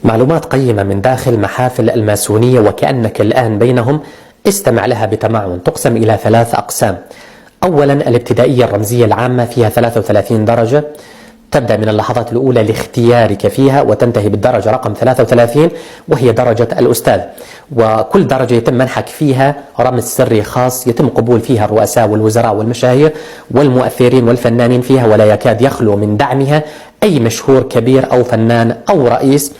معلومات قيمة من داخل محافل الماسونية وكأنك الآن بينهم. استمع لها بتمعن. تقسم إلى 3 أقسام. أولا الابتدائية الرمزية العامة فيها 33 درجة، تبدأ من اللحظات الأولى لاختيارك فيها وتنتهي بالدرجة رقم 33 وهي درجة الأستاذ، وكل درجة يتم منحك فيها رمز سري خاص يتم قبول فيها الرؤساء والوزراء والمشاهير والمؤثرين والفنانين فيها، ولا يكاد يخلو من دعمها أي مشهور كبير أو فنان أو رئيس،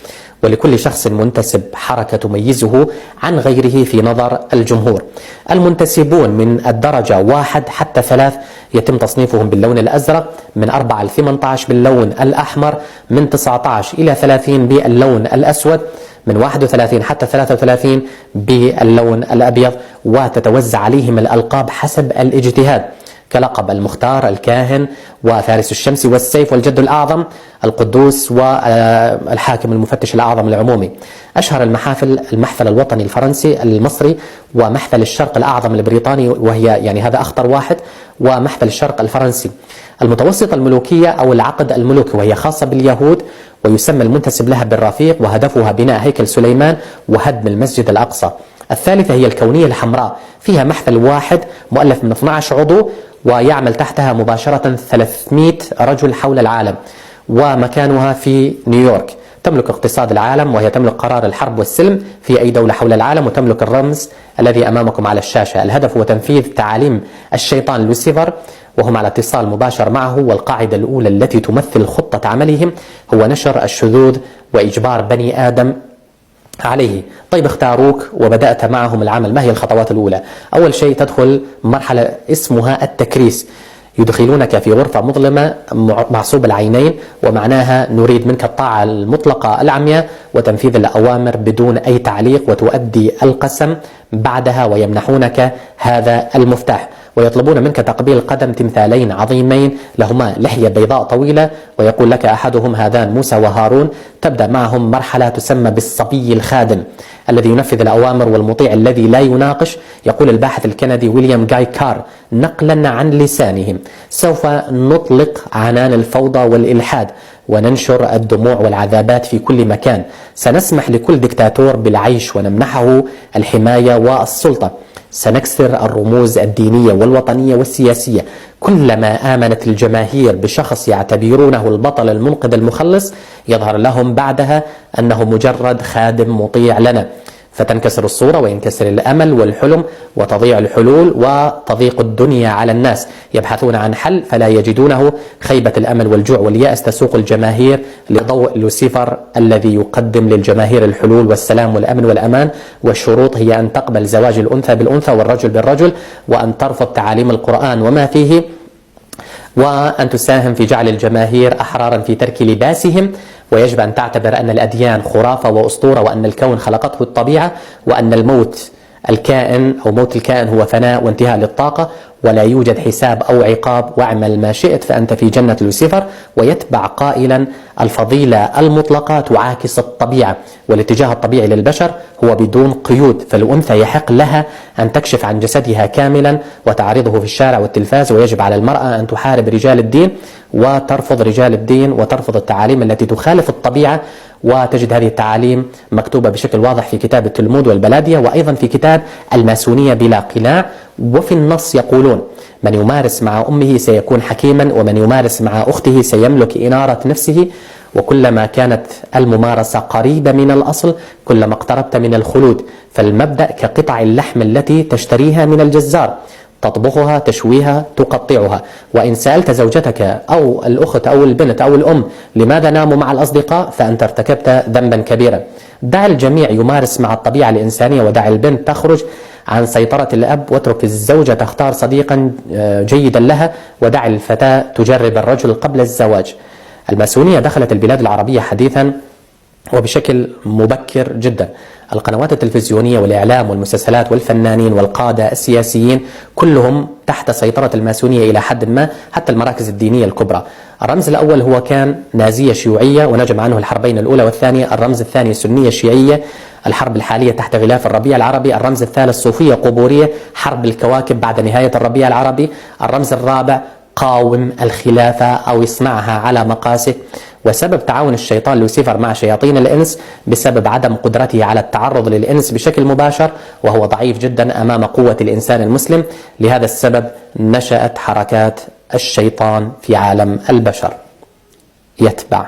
ولكل شخص منتسب حركة تميزه عن غيره في نظر الجمهور. المنتسبون من الدرجة 1 حتى 3 يتم تصنيفهم باللون الأزرق، من 4 ل 18 باللون الأحمر، من 19 إلى 30 باللون الأسود، من 31 حتى 33 باللون الأبيض، وتتوزع عليهم الألقاب حسب الاجتهاد، كلقب المختار، الكاهن، وفارس الشمس والسيف، والجد الأعظم، القدوس، والحاكم المفتش الأعظم العمومي. أشهر المحافل المحفل الوطني الفرنسي المصري، ومحفل الشرق الأعظم البريطاني وهي يعني هذا أخطر واحد، ومحفل الشرق الفرنسي. المتوسطة الملوكية أو العقد الملوكي وهي خاصة باليهود، ويسمى المنتسب لها بالرفيق، وهدفها بناء هيكل سليمان وهدم المسجد الأقصى. الثالثة هي الكونية الحمراء، فيها محفل واحد مؤلف من 12 عضو، ويعمل تحتها مباشرة 300 رجل حول العالم، ومكانها في نيويورك. تملك اقتصاد العالم، وهي تملك قرار الحرب والسلم في أي دولة حول العالم، وتملك الرمز الذي أمامكم على الشاشة. الهدف هو تنفيذ تعاليم الشيطان لوسيفر، وهم على اتصال مباشر معه، والقاعدة الأولى التي تمثل خطة عملهم هو نشر الشذوذ وإجبار بني آدم عليه. طيب اختاروك وبدأت معهم العمل، ما هي الخطوات الأولى؟ أول شيء تدخل مرحلة اسمها التكريس. يدخلونك في غرفة مظلمة معصوب العينين، ومعناها نريد منك الطاعة المطلقة العمياء وتنفيذ الأوامر بدون أي تعليق، وتؤدي القسم بعدها، ويمنحونك هذا المفتاح، ويطلبون منك تقبيل قدم تمثالين عظيمين لهما لحية بيضاء طويلة، ويقول لك أحدهم هذان موسى وهارون. تبدأ معهم مرحلة تسمى بالصبي الخادم الذي ينفذ الأوامر والمطيع الذي لا يناقش. يقول الباحث الكندي ويليام جاي كار نقلا عن لسانهم: سوف نطلق عنان الفوضى والإلحاد وننشر الدموع والعذابات في كل مكان، سنسمح لكل دكتاتور بالعيش ونمنحه الحماية والسلطة، سنكسر الرموز الدينية والوطنية والسياسية. كلما آمنت الجماهير بشخص يعتبرونه البطل المنقذ المخلص، يظهر لهم بعدها أنه مجرد خادم مطيع لنا، فتنكسر الصورة وينكسر الأمل والحلم، وتضيع الحلول وتضيق الدنيا على الناس. يبحثون عن حل فلا يجدونه، خيبة الأمل والجوع واليأس تسوق الجماهير لضوء لوسيفر الذي يقدم للجماهير الحلول والسلام والأمن والأمان. والشروط هي أن تقبل زواج الأنثى بالأنثى والرجل بالرجل، وأن ترفض تعاليم القرآن وما فيه، وأن تساهم في جعل الجماهير أحرارا في ترك لباسهم. ويجب أن تعتبر أن الأديان خرافة وأسطورة، وأن الكون خلقته الطبيعة، وأن الموت الكائن أو موت الكائن هو فناء وانتهاء للطاقة، ولا يوجد حساب أو عقاب، واعمل ما شئت فأنت في جنة لوسيفر. ويتبع قائلا: الفضيلة المطلقة تعاكس الطبيعة، والاتجاه الطبيعي للبشر هو بدون قيود، فالأنثى يحق لها أن تكشف عن جسدها كاملا وتعرضه في الشارع والتلفاز، ويجب على المرأة أن تحارب رجال الدين وترفض رجال الدين وترفض التعاليم التي تخالف الطبيعة. وتجد هذه التعاليم مكتوبة بشكل واضح في كتاب التلمود والبلادية، وأيضا في كتاب الماسونية بلا قناع. وفي النص يقولون: من يمارس مع أمه سيكون حكيما، ومن يمارس مع أخته سيملك إنارة نفسه، وكلما كانت الممارسة قريبة من الأصل كلما اقتربت من الخلود. فالمبدأ كقطع اللحم التي تشتريها من الجزار، تطبخها، تشويها، تقطعها. وإن سألت زوجتك أو الأخت أو البنت أو الأم لماذا ناموا مع الأصدقاء، فأنت ارتكبت ذنبا كبيرا. دع الجميع يمارس مع الطبيعة الإنسانية، ودع البنت تخرج عن سيطرة الأب، واترك الزوجة تختار صديقا جيدا لها، ودع الفتاة تجرب الرجل قبل الزواج. الماسونية دخلت البلاد العربية حديثا وبشكل مبكر جدا. القنوات التلفزيونية والإعلام والمسلسلات والفنانين والقادة السياسيين كلهم تحت سيطرة الماسونية إلى حد ما، حتى المراكز الدينية الكبرى. الرمز الأول هو كان نازية شيوعية ونجم عنه الحربين الأولى والثانية. الرمز الثاني سنية شيعية، الحرب الحالية تحت غلاف الربيع العربي. الرمز الثالث صوفية قبورية، حرب الكواكب بعد نهاية الربيع العربي. الرمز الرابع يقاوم الخلافة أو يصنعها على مقاسه. وسبب تعاون الشيطان لوسيفر مع شياطين الإنس بسبب عدم قدرته على التعرض للإنس بشكل مباشر، وهو ضعيف جدا أمام قوة الإنسان المسلم. لهذا السبب نشأت حركات الشيطان في عالم البشر. يتبع